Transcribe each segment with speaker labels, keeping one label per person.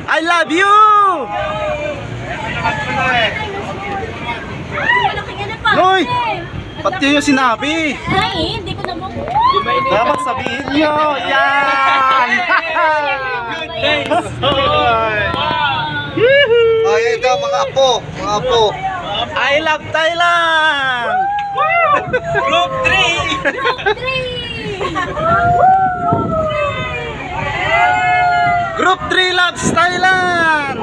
Speaker 1: I love you! Hoy! Pati yung sinabi.
Speaker 2: Ay, hindi ko naman.
Speaker 1: Dapat sabihin nyo. Yan!
Speaker 3: Ay, ito mga apo. Mga apo.
Speaker 1: I love Thailand!
Speaker 4: Group 3!
Speaker 1: Group 3 loves Thailand!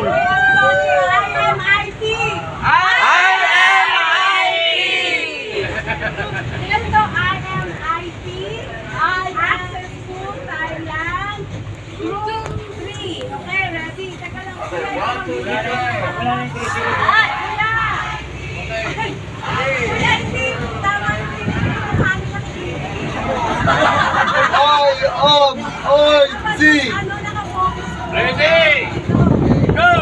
Speaker 3: I-O-M-I-T.
Speaker 4: Ready? Go!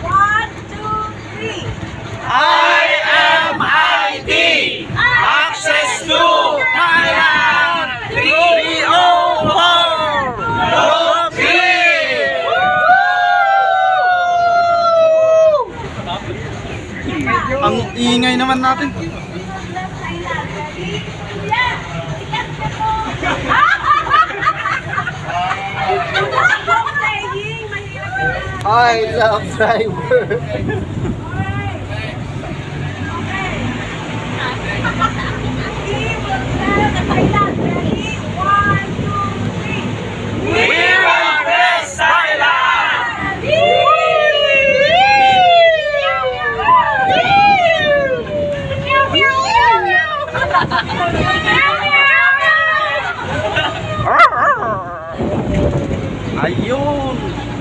Speaker 2: 1, 2, 3.
Speaker 1: IMIT! Access to Thailand! 304! Group 3! Ang ingay naman natin.
Speaker 3: I love driver.
Speaker 1: We will bless Thailand! Ayun!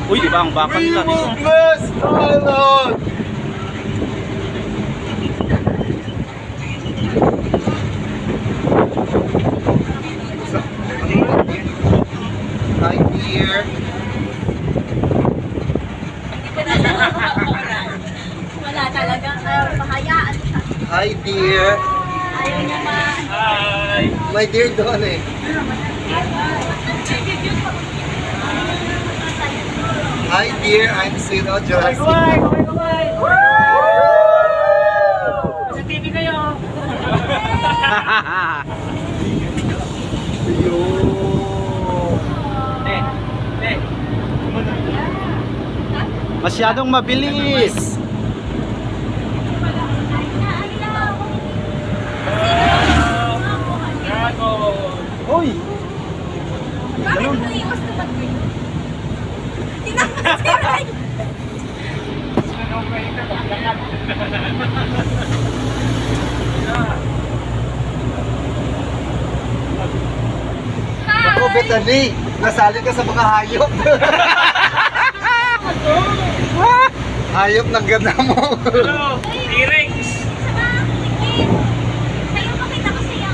Speaker 1: Uy, di ba ang bakal
Speaker 3: We
Speaker 1: nila
Speaker 3: will
Speaker 1: dito?
Speaker 3: bless Thailand. Hi dear.
Speaker 2: Wala talaga. Mahayaan siya.
Speaker 3: Hi dear.
Speaker 2: Ayaw naman.
Speaker 4: Hi!
Speaker 3: My dear doon eh. Hi dear, I'm Sino Jurassic.
Speaker 4: Sa TV kayo!
Speaker 1: Masyadong mabilis. Uy!
Speaker 2: Bakit mo iwas na mag-green? Tinakasiray!
Speaker 3: Ako, Bethany, nasali ka sa mga hayop. Hayop ng ganda mo.
Speaker 4: Hello! T-Rex!
Speaker 2: Kayo makita ko siya.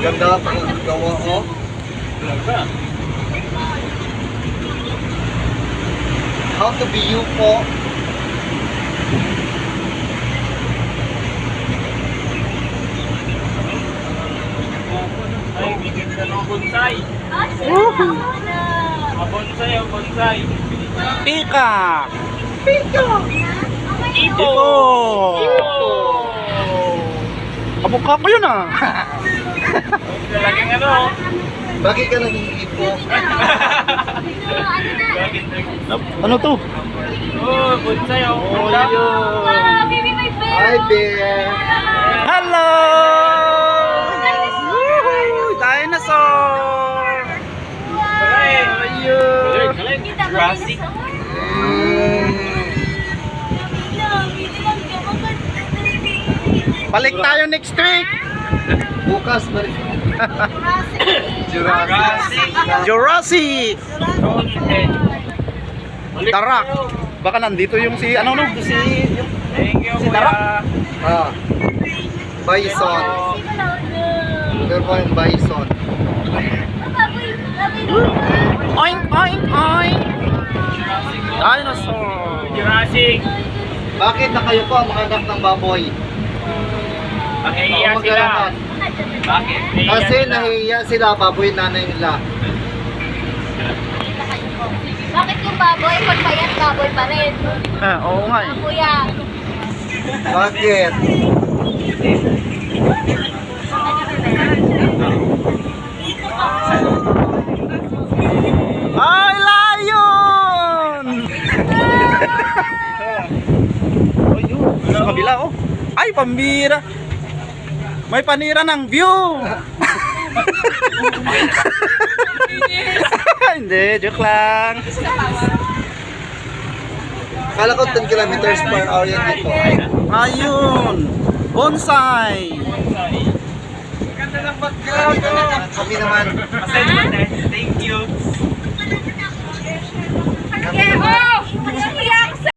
Speaker 3: Ganda pa ang gawa ko. How to be you po.
Speaker 4: Ay, bigyan ka ng bonsai!
Speaker 2: Ah, sila na.
Speaker 4: Bonsai o bonsai!
Speaker 1: Pika!
Speaker 4: Ipo!
Speaker 1: Ipo! Kamukha ko yun ah!
Speaker 4: Laging ano?
Speaker 3: Bakit ka naging ipo?
Speaker 1: Ano to?
Speaker 4: Oh, bonsai o!
Speaker 1: Oh, yun!
Speaker 2: Wow, baby, my bear.
Speaker 3: Hi, bear.
Speaker 1: Hello! Woohoo! Dinosaur! Ayun!
Speaker 2: Kita mo
Speaker 4: Jurassic.
Speaker 1: Balik tayo next week!
Speaker 3: Bukas balik. Jurassic.
Speaker 1: Jurassic! Tarak! Baka nandito yung si ano no? Si
Speaker 4: Thank you,
Speaker 1: Si
Speaker 4: kuya!
Speaker 1: Tarak.
Speaker 3: Ah. Bison. Meron pa yung bison.
Speaker 1: oink oink oink! Dinosaur!
Speaker 4: Jurassic!
Speaker 3: Bakit na kayo po ang mga anak ng baboy?
Speaker 4: Mahihiya
Speaker 3: Ako
Speaker 4: sila!
Speaker 3: magkalaman.
Speaker 4: Bakit?
Speaker 3: Kasi nahihiya sila, baboy nanay nila.
Speaker 2: Bakit yung baboy? Pag payat, baboy pa rin.
Speaker 1: Oo nga eh.
Speaker 2: Kuya.
Speaker 3: Bakit?
Speaker 1: Ay, lion! Oh, yun. Sa kabila, oh. Ay, pambira. May panira ng view. Hindi, joke lang.
Speaker 3: Kala ko 10 kilometers per hour yan dito.
Speaker 1: Ayun. Bonsai.
Speaker 4: Ganda ng background ko.
Speaker 3: Kami naman.
Speaker 4: Thank you.
Speaker 3: Kami naman.